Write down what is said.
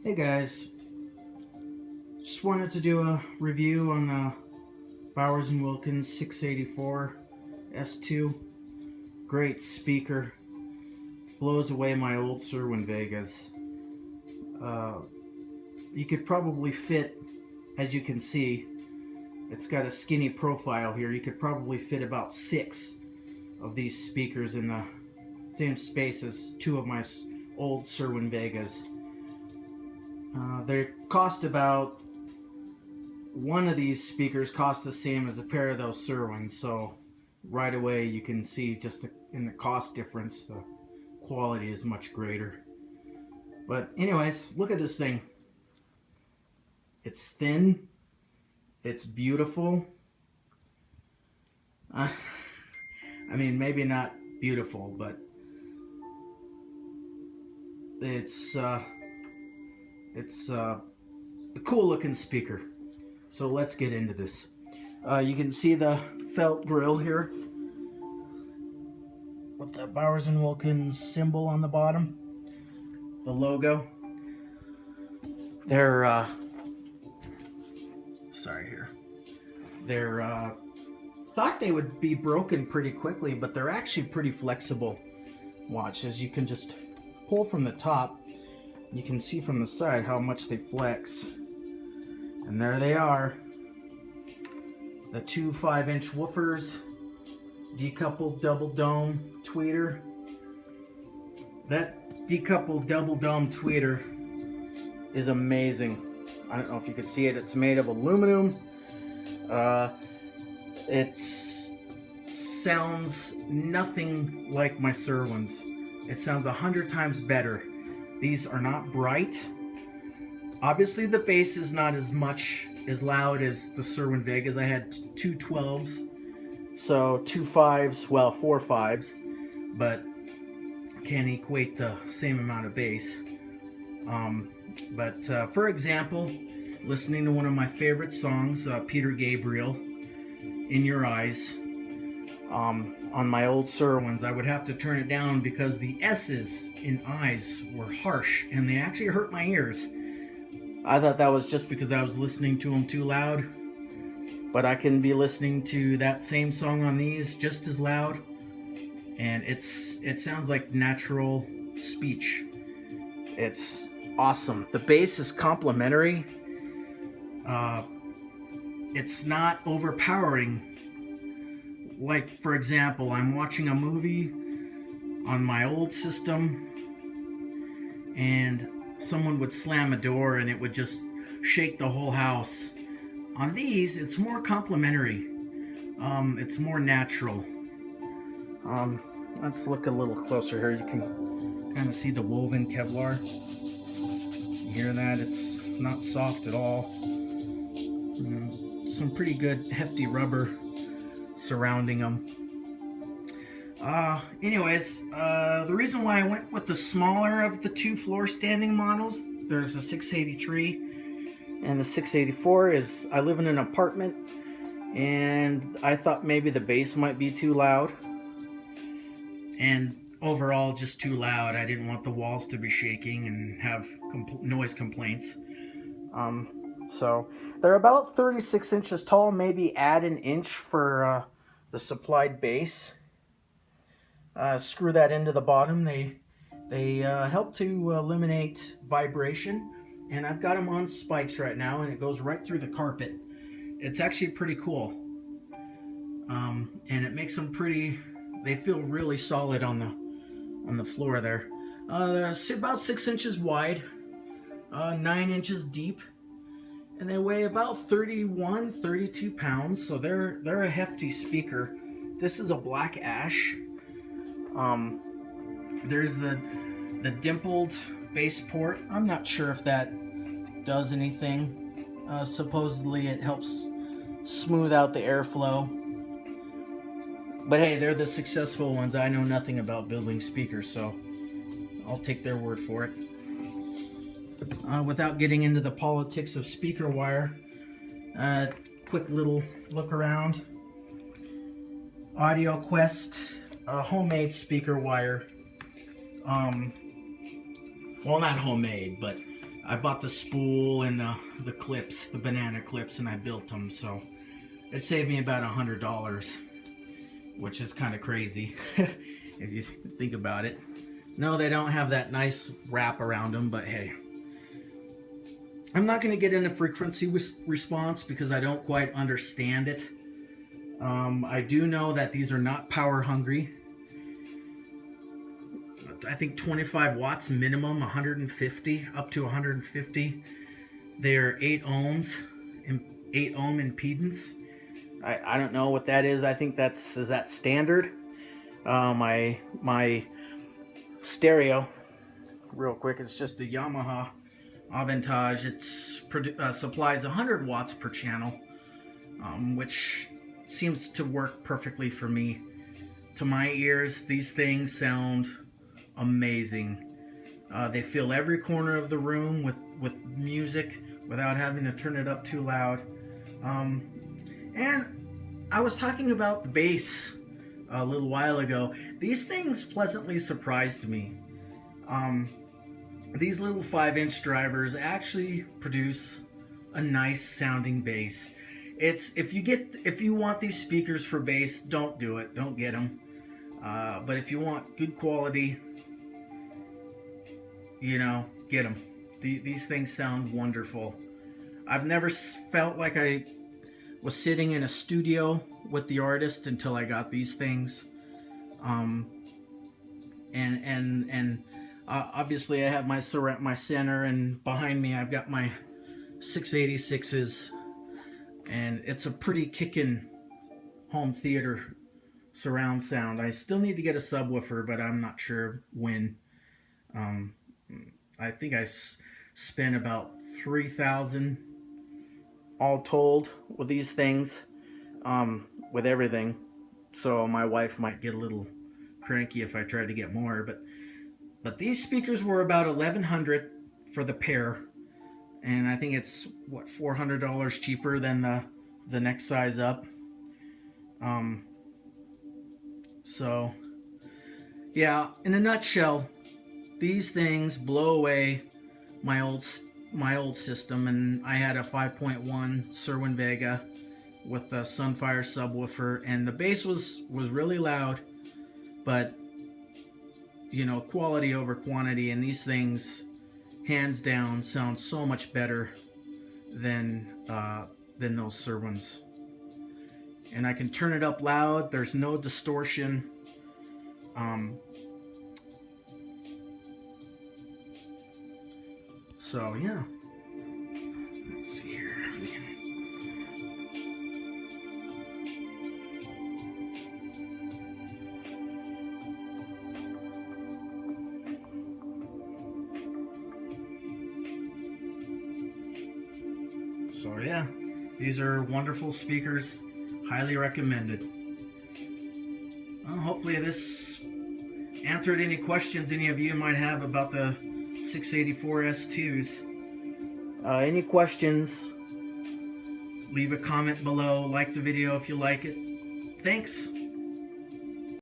Hey guys, just wanted to do a review on the Bowers & Wilkins 684 S2. Great speaker, blows away my old Serwin Vegas. Uh, you could probably fit, as you can see, it's got a skinny profile here. You could probably fit about 6 of these speakers in the same space as 2 of my old Serwin Vegas. They cost about, one of these speakers cost the same as a pair of those Serwins, so right away you can see just in the cost difference the quality is much greater. But anyways, look at this thing. It's thin, it's beautiful. I mean, maybe not beautiful, but it's a cool looking speaker. So let's get into this. You can see the felt grill here with the Bowers & Wilkins symbol on the bottom, the logo. They're thought they would be broken pretty quickly, but they're actually pretty flexible. Watch, as you can just pull from the top, you can see from the side how much they flex. And there they are, the two 5-inch woofers, decoupled double dome tweeter. That decoupled double dome tweeter is amazing. I don't know if you can see it. It's made of aluminum. It sounds nothing like my Serwins. It sounds 100 times better. These are not bright. Obviously the bass is not as loud as the Serwin Vegas. I had 2 12s, so 2 5s, well 4 5s, but can't equate the same amount of bass. But for example, listening to one of my favorite songs, Peter Gabriel, In Your Eyes, on my old Serwins, I would have to turn it down because the S's in eyes were harsh and they actually hurt my ears. I thought that was just because I was listening to them too loud, but I can be listening to that same song on these just as loud, and it sounds like natural speech. It's awesome. The bass is complementary. It's not overpowering. Like, for example, I'm watching a movie on my old system and someone would slam a door and it would just shake the whole house. On these, it's more complimentary. It's more natural. Let's look a little closer here. You can kind of see the woven Kevlar. You hear that? It's not soft at all. Some pretty good hefty rubber surrounding them. Anyways, the reason why I went with the smaller of the 2 floor standing models, there's the 683 and the 684, is I live in an apartment and I thought maybe the bass might be too loud, and overall just too loud. I didn't want the walls to be shaking and have noise complaints. So they're about 36 inches tall, maybe add an inch for the supplied bass. Screw that into the bottom. They help to eliminate vibration, and I've got them on spikes right now, and it goes right through the carpet. It's actually pretty cool, and it makes them they feel really solid on the floor there. They're about 6 inches wide, 9 inches deep, and they weigh about 31, 32 pounds, so they're a hefty speaker. This is a black ash. There's the dimpled bass port. I'm not sure if that does anything. Supposedly it helps smooth out the airflow. But hey, they're the successful ones. I know nothing about building speakers, so I'll take their word for it. Without getting into the politics of speaker wire, quick little look around. Audio Quest, homemade speaker wire. Well, not homemade, but I bought the spool and the clips, the banana clips, and I built them. So it saved me about $100, which is kind of crazy if you think about it. No, they don't have that nice wrap around them, but hey. I'm not going to get into frequency response because I don't quite understand it. I do know that these are not power hungry. I think 25 watts minimum, 150 up to 150. They're 8 ohms, 8 ohm impedance. I don't know what that is. I think is that standard? My stereo, real quick, it's just a Yamaha Avantage. It supplies 100 watts per channel, which seems to work perfectly for me. To my ears, these things sound amazing. They fill every corner of the room with music without having to turn it up too loud. And I was talking about the bass a little while ago. These things pleasantly surprised me. These little 5-inch drivers actually produce a nice sounding bass. If you want these speakers for bass, don't do it. Don't get them. But if you want good quality, get them. These things sound wonderful. I've never felt like I was sitting in a studio with the artist until I got these things. Obviously I have my center, and behind me I've got my 686s, and it's a pretty kickin' home theater surround sound. I still need to get a subwoofer, but I'm not sure when. I think I spent about $3,000 all told with these things, with everything. So my wife might get a little cranky if I tried to get more, but these speakers were about $1,100 for the pair, and I think it's what, $400 cheaper than the next size up. So yeah, in a nutshell, these things blow away my old system, and I had a 5.1 Serwin Vega with a Sunfire subwoofer, and the bass was really loud, but quality over quantity, and these things hands down sound so much better than those Serwins. And I can turn it up loud. There's no distortion. So yeah, let's see here. So yeah, these are wonderful speakers, highly recommended. Well, hopefully this answered any questions any of you might have about the 684 S2s. Any questions, leave a comment below, like the video if you like it. Thanks.